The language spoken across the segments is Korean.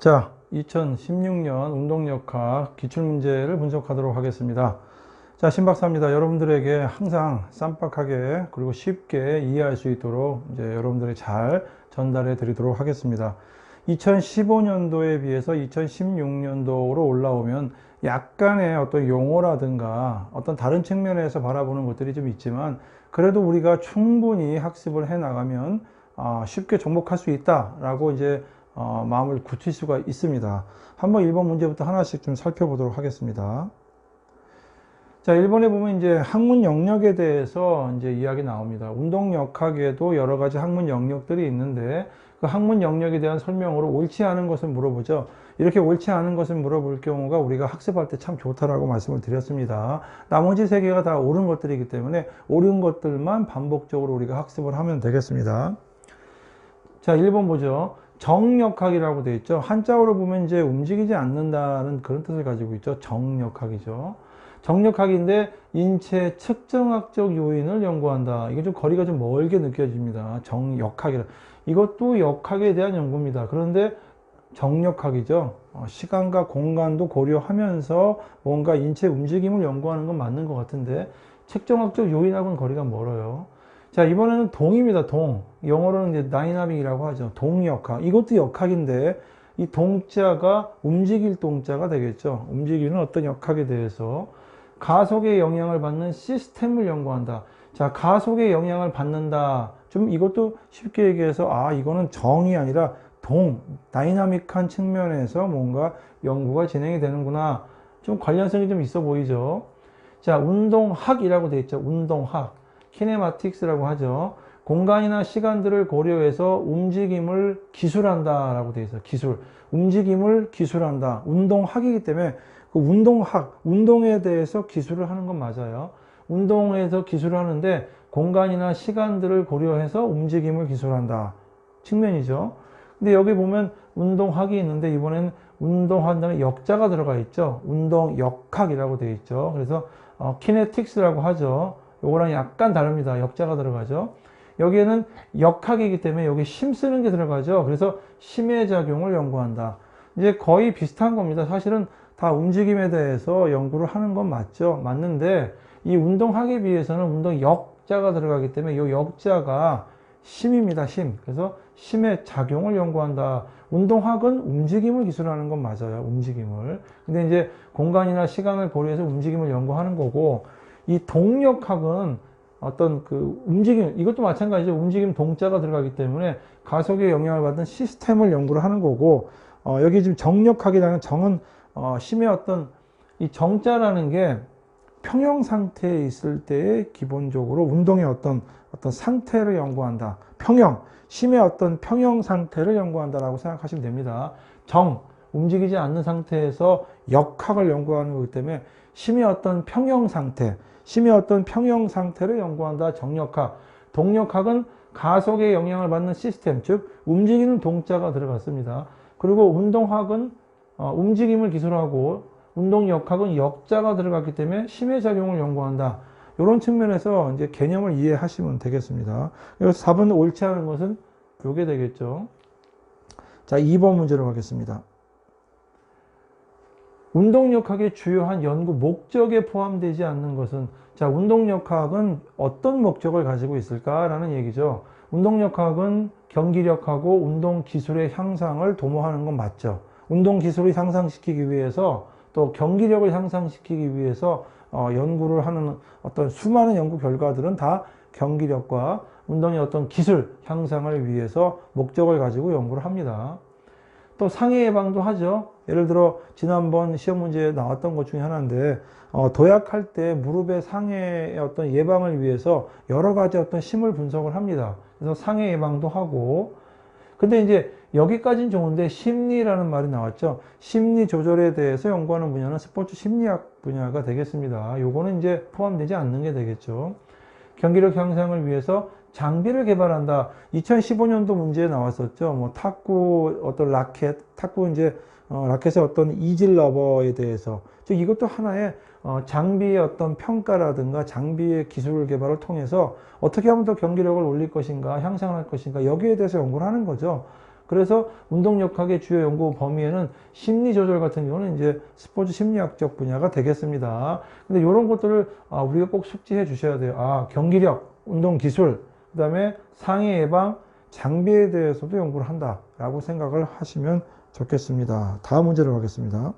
자, 2016년 운동역학 기출문제를 분석하도록 하겠습니다. 자, 신박사입니다. 여러분들에게 항상 쌈박하게 그리고 쉽게 이해할 수 있도록 이제 여러분들이 잘 전달해 드리도록 하겠습니다. 2015년도에 비해서 2016년도로 올라오면 약간의 어떤 용어라든가 어떤 다른 측면에서 바라보는 것들이 좀 있지만 그래도 우리가 충분히 학습을 해 나가면 쉽게 정복할 수 있다라고 이제 마음을 굳힐 수가 있습니다. 한번 1번 문제부터 하나씩 좀 살펴보도록 하겠습니다. 자, 1번에 보면 이제 학문 영역에 대해서 이제 이야기 나옵니다. 운동역학에도 여러 가지 학문 영역들이 있는데 그 학문 영역에 대한 설명으로 옳지 않은 것을 물어보죠. 이렇게 옳지 않은 것을 물어볼 경우가 우리가 학습할 때 참 좋다라고 말씀을 드렸습니다. 나머지 세 개가 다 옳은 것들이기 때문에 옳은 것들만 반복적으로 우리가 학습을 하면 되겠습니다. 자, 1번 보죠. 정역학이라고 되어 있죠. 한자어로 보면 이제 움직이지 않는다는 그런 뜻을 가지고 있죠. 정역학이죠. 정역학인데 인체 측정학적 요인을 연구한다. 이게 좀 거리가 좀 멀게 느껴집니다. 정역학이라. 이것도 역학에 대한 연구입니다. 그런데 정역학이죠. 시간과 공간도 고려하면서 뭔가 인체 움직임을 연구하는 건 맞는 것 같은데 측정학적 요인하고는 거리가 멀어요. 자, 이번에는 동입니다. 동. 영어로는 이제 다이나믹이라고 하죠. 동역학. 이것도 역학인데 이 동자가 움직일 동자가 되겠죠. 움직이는 어떤 역학에 대해서 가속의 영향을 받는 시스템을 연구한다. 자, 가속의 영향을 받는다. 좀 이것도 쉽게 얘기해서 이거는 정이 아니라 동, 다이나믹한 측면에서 뭔가 연구가 진행이 되는구나. 좀 관련성이 좀 있어 보이죠. 자, 운동학이라고 되어 있죠. 운동학. 키네마틱스라고 하죠. 공간이나 시간들을 고려해서 움직임을 기술한다 라고 되어 있어요. 기술. 움직임을 기술한다. 운동학이기 때문에 그 운동학, 운동에 대해서 기술을 하는 건 맞아요. 운동에서 기술을 하는데 공간이나 시간들을 고려해서 움직임을 기술한다. 측면이죠. 근데 여기 보면 운동학이 있는데 이번에는 운동한다는 역자가 들어가 있죠. 운동역학이라고 되어 있죠. 그래서 키네틱스라고 하죠. 요거랑 약간 다릅니다. 역자가 들어가죠. 여기에는 역학이기 때문에 여기 힘 쓰는 게 들어가죠. 그래서 힘의 작용을 연구한다. 이제 거의 비슷한 겁니다. 사실은 다 움직임에 대해서 연구를 하는 건 맞죠. 맞는데 이 운동학에 비해서는 운동역자가 들어가기 때문에 이 역자가 힘입니다. 힘. 그래서 힘의 작용을 연구한다. 운동학은 움직임을 기술하는 건 맞아요. 움직임을. 근데 이제 공간이나 시간을 고려해서 움직임을 연구하는 거고 이 동역학은 어떤 그 움직임, 이것도 마찬가지죠. 움직임 동자가 들어가기 때문에 가속의 영향을 받는 시스템을 연구를 하는 거고, 여기 지금 정역학이라는 정은, 힘의 어떤 이 정자라는 게 평형 상태에 있을 때에 기본적으로 운동의 어떤 상태를 연구한다. 평형, 힘의 어떤 평형 상태를 연구한다라고 생각하시면 됩니다. 정, 움직이지 않는 상태에서 역학을 연구하는 거기 때문에 힘의 어떤 평형 상태, 힘의 어떤 평형 상태를 연구한다. 정역학. 동역학은 가속의 영향을 받는 시스템, 즉 움직이는 동자가 들어갔습니다. 그리고 운동학은 움직임을 기술하고 운동역학은 역자가 들어갔기 때문에 힘의 작용을 연구한다. 이런 측면에서 이제 개념을 이해하시면 되겠습니다. 그래서 4번 옳지 않은 것은 이게 되겠죠. 자, 2번 문제로 가겠습니다. 운동역학의 주요한 연구 목적에 포함되지 않는 것은, 자, 운동역학은 어떤 목적을 가지고 있을까라는 얘기죠. 운동역학은 경기력하고 운동기술의 향상을 도모하는 건 맞죠. 운동기술을 향상시키기 위해서 또 경기력을 향상시키기 위해서 연구를 하는 어떤 수많은 연구 결과들은 다 경기력과 운동의 어떤 기술 향상을 위해서 목적을 가지고 연구를 합니다. 또 상해 예방도 하죠. 예를 들어 지난번 시험 문제에 나왔던 것 중에 하나인데 도약할 때 무릎의 상해의 어떤 예방을 위해서 여러 가지 어떤 심을 분석을 합니다. 그래서 상해 예방도 하고, 근데 이제 여기까지는 좋은데 심리라는 말이 나왔죠. 심리 조절에 대해서 연구하는 분야는 스포츠 심리학 분야가 되겠습니다. 요거는 이제 포함되지 않는 게 되겠죠. 경기력 향상을 위해서 장비를 개발한다. 2015년도 문제에 나왔었죠. 뭐 탁구 어떤 라켓, 탁구 이제 라켓의 어떤 이질 러버에 대해서, 즉 이것도 하나의 장비의 어떤 평가라든가 장비의 기술 개발을 통해서 어떻게 하면 더 경기력을 올릴 것인가, 향상할 것인가, 여기에 대해서 연구를 하는 거죠. 그래서 운동역학의 주요 연구 범위에는 심리 조절 같은 경우는 이제 스포츠 심리학적 분야가 되겠습니다. 근데 이런 것들을 우리가 꼭 숙지해 주셔야 돼요. 경기력, 운동 기술, 그 다음에 상해 예방, 장비에 대해서도 연구를 한다라고 생각을 하시면 좋겠습니다. 다음 문제로 가겠습니다.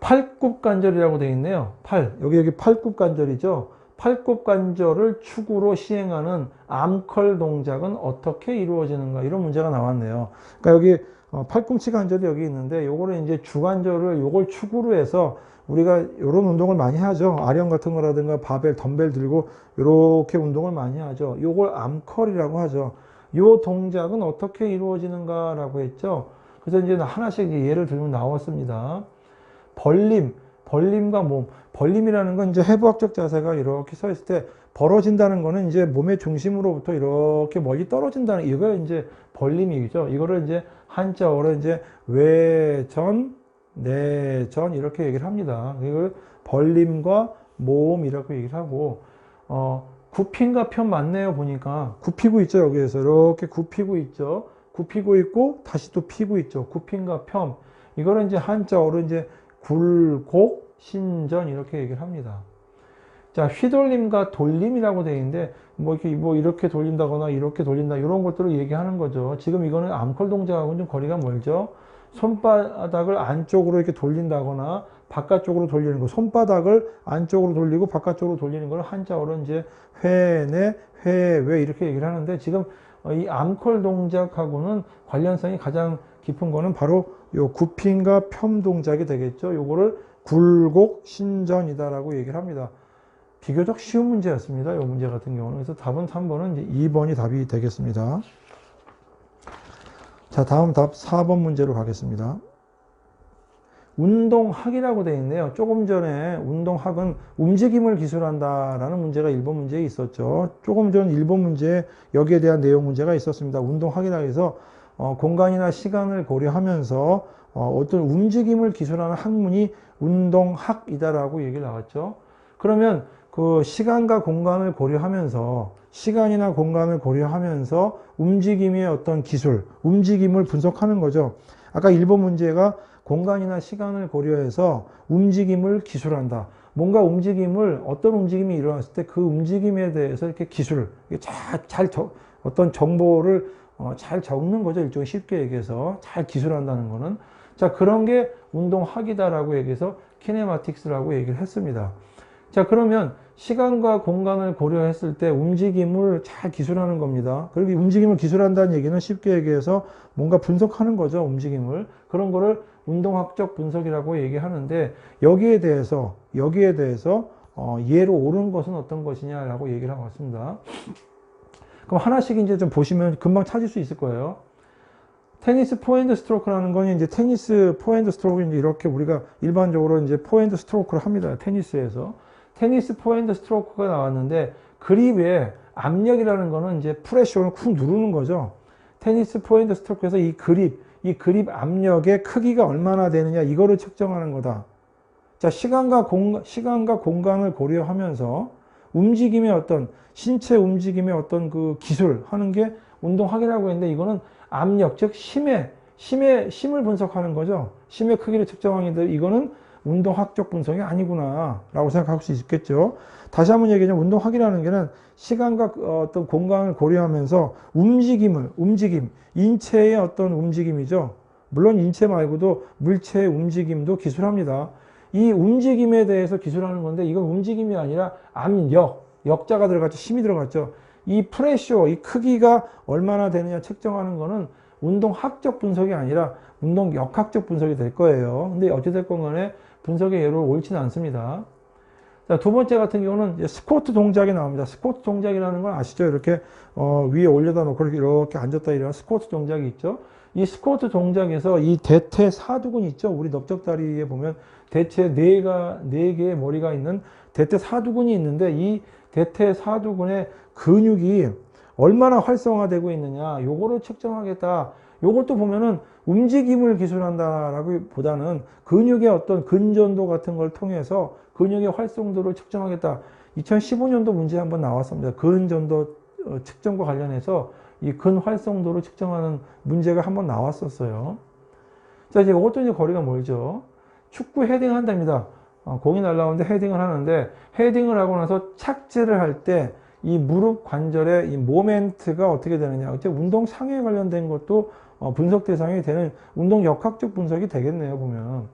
팔굽관절이라고 되어 있네요. 여기 팔굽관절이죠. 팔굽관절을 축으로 시행하는 암컬 동작은 어떻게 이루어지는가, 이런 문제가 나왔네요. 그러니까 여기 팔꿈치 관절이 여기 있는데 요거를 이제 주관절을 요걸 축으로 해서 우리가 이런 운동을 많이 하죠. 아령 같은 거라든가 바벨, 덤벨 들고 이렇게 운동을 많이 하죠. 요걸 암컬이라고 하죠. 요 동작은 어떻게 이루어지는가라고 했죠. 그래서 이제 하나씩 예를 들면 나왔습니다. 벌림과 몸. 벌림이라는 건 이제 해부학적 자세가 이렇게 서 있을 때 벌어진다는 거는 이제 몸의 중심으로부터 이렇게 멀리 떨어진다는, 이거 이제 벌림이죠. 이거를 이제 한자어로 이제 외전, 내전 이렇게 얘기를 합니다. 이걸 벌림과 모음 이렇게 얘기를 하고, 굽힘과 편 맞네요. 보니까 굽히고 있죠. 여기에서 이렇게 굽히고 있죠. 굽히고 있고 다시 또 피고 있죠. 굽힘과 편. 이거는 이제 한자어로 이제 굴곡, 신전 이렇게 얘기를 합니다. 자, 휘돌림과 돌림이라고 되어 있는데 이렇게 돌린다거나 이렇게 돌린다 이런 것들을 얘기하는 거죠. 지금 이거는 암컬 동작하고는 좀 거리가 멀죠. 손바닥을 안쪽으로 이렇게 돌린다거나 바깥쪽으로 돌리는 거, 손바닥을 안쪽으로 돌리고 바깥쪽으로 돌리는 걸 한자어로 이제 회내, 회외 이렇게 얘기를 하는데, 지금 이 암컬 동작하고는 관련성이 가장 깊은 거는 바로 요 굽힘과 편 동작이 되겠죠. 요거를 굴곡 신전이다라고 얘기를 합니다. 비교적 쉬운 문제였습니다. 이 문제 같은 경우는. 그래서 답은 3번은 이제 2번이 답이 되겠습니다. 자, 다음 답 4번 문제로 가겠습니다. 운동학이라고 되어 있네요. 조금 전에 운동학은 움직임을 기술한다라는 문제가 1번 문제에 있었죠. 조금 전 1번 문제에 여기에 대한 내용 문제가 있었습니다. 운동학이라 해서 공간이나 시간을 고려하면서 어떤 움직임을 기술하는 학문이 운동학이다라고 얘기를 나왔죠. 그러면 그 시간과 공간을 고려하면서, 시간이나 공간을 고려하면서 움직임의 어떤 기술, 움직임을 분석하는 거죠. 아까 1번 문제가 공간이나 시간을 고려해서 움직임을 기술한다. 뭔가 움직임을, 어떤 움직임이 일어났을 때 그 움직임에 대해서 이렇게 기술, 어떤 정보를 잘 적는 거죠. 일종의 쉽게 얘기해서 잘 기술한다는 거는. 자, 그런 게 운동학이다라고 얘기해서 키네마틱스라고 얘기를 했습니다. 자, 그러면 시간과 공간을 고려했을 때 움직임을 잘 기술하는 겁니다. 그리고 움직임을 기술한다는 얘기는 쉽게 얘기해서 뭔가 분석하는 거죠. 움직임을. 그런 거를 운동학적 분석이라고 얘기하는데, 여기에 대해서 예로 옳은 것은 어떤 것이냐라고 얘기를 하고 왔습니다. 그럼 하나씩 이제 좀 보시면 금방 찾을 수 있을 거예요. 테니스 포핸드 스트로크라는 건 이제 테니스 포핸드 스트로크, 이제 이렇게 우리가 일반적으로 이제 포핸드 스트로크를 합니다. 테니스에서. 테니스 포핸드 스트로크가 나왔는데, 그립에 압력이라는 거는 이제 프레셔를 쿡 누르는 거죠. 테니스 포핸드 스트로크에서 이 그립 압력의 크기가 얼마나 되느냐, 이거를 측정하는 거다. 자, 시간과 공간을 고려하면서 움직임의 어떤, 신체 움직임의 어떤 그 기술 하는 게 운동학이라고 했는데, 이거는 압력, 즉 힘을 분석하는 거죠. 힘의 크기를 측정하는데, 이거는 운동학적 분석이 아니구나 라고 생각할 수 있겠죠. 다시 한번 얘기하면 운동학이라는 게는 시간과 어떤 공간을 고려하면서 움직임, 인체의 어떤 움직임이죠. 물론 인체 말고도 물체의 움직임도 기술합니다. 이 움직임에 대해서 기술하는 건데, 이건 움직임이 아니라 압력, 역자가 들어갔죠. 힘이 들어갔죠. 이 프레셔, 이 크기가 얼마나 되느냐 측정하는 거는 운동학적 분석이 아니라 운동역학적 분석이 될 거예요. 근데 어찌됐건 간에 분석의 예로 옳지는 않습니다. 자, 두 번째 같은 경우는 이제 스쿼트 동작이 나옵니다. 스쿼트 동작이라는 건 아시죠? 이렇게 위에 올려다 놓고 이렇게 앉았다 일어나는 스쿼트 동작이 있죠. 이 스쿼트 동작에서 이 대퇴사두근 있죠. 우리 넓적다리에 보면 대체 네 개의 머리가 있는 대퇴사두근이 있는데, 이 대퇴사두근의 근육이 얼마나 활성화되고 있느냐, 요거를 측정하겠다. 요것도 보면은 움직임을 기술한다라고 보다는 근육의 어떤 근전도 같은 걸 통해서 근육의 활성도를 측정하겠다. 2015년도 문제 한번 나왔습니다. 근전도 측정과 관련해서 이 근활성도를 측정하는 문제가 한번 나왔었어요. 자, 이제 이것도 이제 거리가 멀죠. 축구 헤딩 한답니다. 공이 날라오는데 헤딩을 하는데, 헤딩을 하고 나서 착지를 할 때 이 무릎 관절의 이 모멘트가 어떻게 되느냐. 이제 운동 상해에 관련된 것도 분석 대상이 되는 운동 역학적 분석이 되겠네요, 보면.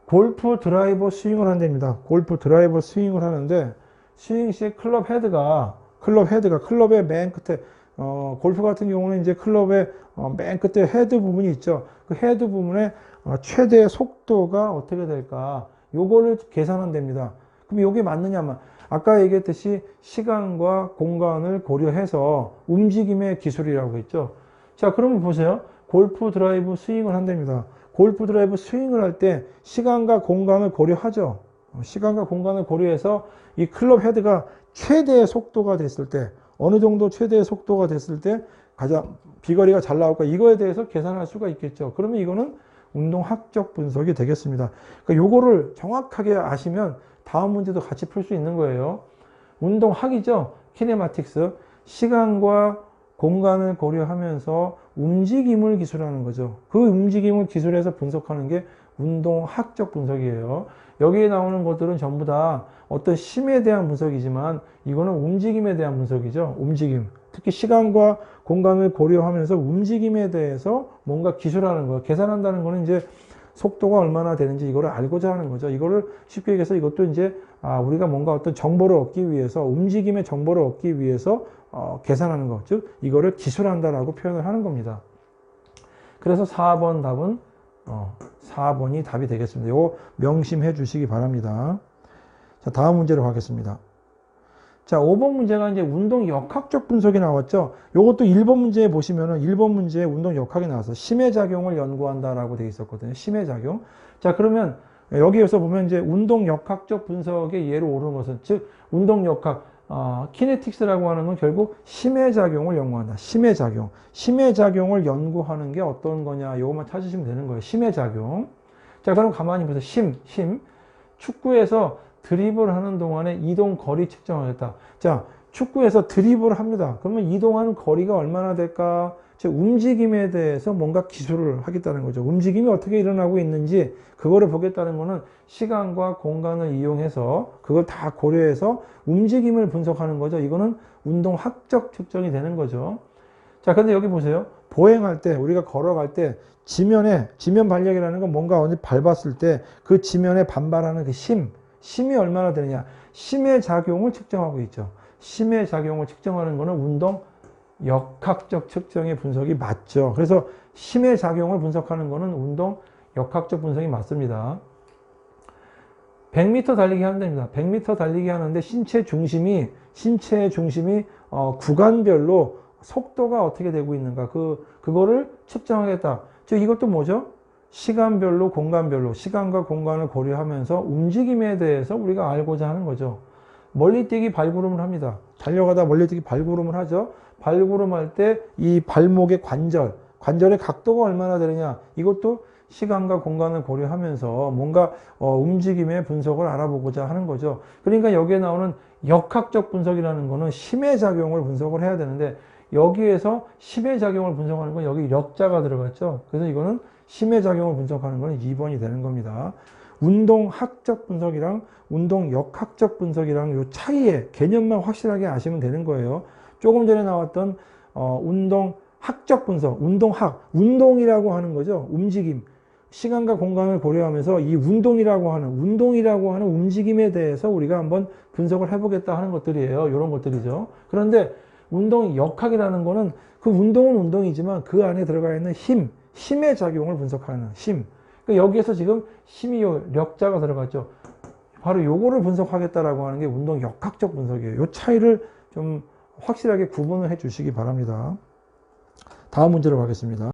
골프 드라이버 스윙을 한답니다. 골프 드라이버 스윙을 하는데, 스윙 시에 클럽의 맨 끝에, 골프 같은 경우는 이제 클럽의 맨 끝에 헤드 부분이 있죠. 그 헤드 부분의 최대 속도가 어떻게 될까? 요거를 계산한답니다. 그럼 요게 맞느냐만. 아까 얘기했듯이 시간과 공간을 고려해서 움직임의 기술이라고 했죠. 자, 그러면 보세요. 골프 드라이브 스윙을 한답니다. 골프 드라이브 스윙을 할 때 시간과 공간을 고려하죠. 시간과 공간을 고려해서 이 클럽 헤드가 최대의 속도가 됐을 때, 어느 정도 최대의 속도가 됐을 때 가장 비거리가 잘 나올까, 이거에 대해서 계산할 수가 있겠죠. 그러면 이거는 운동학적 분석이 되겠습니다. 그러니까 요거를 정확하게 아시면 다음 문제도 같이 풀 수 있는 거예요. 운동학이죠. 키네마틱스. 시간과 공간을 고려하면서 움직임을 기술하는 거죠. 그 움직임을 기술해서 분석하는 게 운동학적 분석이에요. 여기에 나오는 것들은 전부 다 어떤 심에 대한 분석이지만 이거는 움직임에 대한 분석이죠. 움직임. 특히 시간과 공간을 고려하면서 움직임에 대해서 뭔가 기술하는 거예요. 계산한다는 거는 이제 속도가 얼마나 되는지 이거를 알고자 하는 거죠. 이거를 쉽게 얘기해서 이것도 이제 우리가 뭔가 어떤 정보를 얻기 위해서, 움직임의 정보를 얻기 위해서 계산하는 것, 즉 이거를 기술한다라고 표현을 하는 겁니다. 그래서 4번 답은 4번이 답이 되겠습니다. 이거 명심해 주시기 바랍니다. 자, 다음 문제로 가겠습니다. 자, 5번 문제가 이제 운동 역학적 분석이 나왔죠. 요것도 1번 문제에 보시면은 1번 문제에 운동 역학이 나와서 심해 작용을 연구한다라고 되어 있었거든요. 심해 작용. 자, 그러면 여기에서 보면 이제 운동 역학적 분석의 예로 오르는 것은, 즉 운동 역학, 키네틱스라고 하는 건 결국 심해 작용을 연구한다. 심해 작용. 심해 작용을 연구하는 게 어떤 거냐, 이것만 찾으시면 되는 거예요. 심해 작용. 자, 그럼 가만히 보세요. 심. 축구에서 드리블 하는 동안에 이동 거리 측정하겠다. 자, 축구에서 드리블을 합니다. 그러면 이동하는 거리가 얼마나 될까? 즉, 움직임에 대해서 뭔가 기술을 하겠다는 거죠. 움직임이 어떻게 일어나고 있는지 그거를 보겠다는 거는 시간과 공간을 이용해서 그걸 다 고려해서 움직임을 분석하는 거죠. 이거는 운동학적 측정이 되는 거죠. 자, 근데 여기 보세요. 보행할 때, 우리가 걸어갈 때 지면 반력이라는 건 뭔가 어디 밟았을 때 그 지면에 반발하는 그 심이 얼마나 되느냐. 심의 작용을 측정하고 있죠. 심의 작용을 측정하는 거는 운동 역학적 측정의 분석이 맞죠. 그래서 심의 작용을 분석하는 거는 운동 역학적 분석이 맞습니다. 100m 달리기 한답니다. 100m 달리기 하는데 신체의 중심이 구간별로 속도가 어떻게 되고 있는가, 그거를 측정하겠다. 즉 이것도 뭐죠? 시간별로, 공간별로, 시간과 공간을 고려하면서 움직임에 대해서 우리가 알고자 하는 거죠. 멀리뛰기 발구름을 합니다. 달려가다 멀리뛰기 발구름을 하죠. 발구름할 때 이 발목의 관절의 각도가 얼마나 되느냐, 이것도 시간과 공간을 고려하면서 뭔가 움직임의 분석을 알아보고자 하는 거죠. 그러니까 여기에 나오는 역학적 분석이라는 거는 심의 작용을 분석을 해야 되는데, 여기에서 심의 작용을 분석하는 건 여기 역자가 들어갔죠. 그래서 이거는 심의 작용을 분석하는 거는 2번이 되는 겁니다. 운동학적 분석이랑 운동 역학적 분석이랑 요 차이의 개념만 확실하게 아시면 되는 거예요. 조금 전에 나왔던 운동학적 분석, 운동이라고 하는 거죠. 움직임, 시간과 공간을 고려하면서 이 운동이라고 하는 움직임에 대해서 우리가 한번 분석을 해보겠다 하는 것들이에요. 이런 것들이죠. 그런데 운동 역학이라는 거는 그 운동은 운동이지만 그 안에 들어가 있는 힘의 작용을 분석하는 힘. 그러니까 여기에서 지금 힘이 력자가 들어갔죠. 바로 요거를 분석하겠다라고 하는 게 운동 역학적 분석이에요. 요 차이를 좀 확실하게 구분을 해 주시기 바랍니다. 다음 문제로 가겠습니다.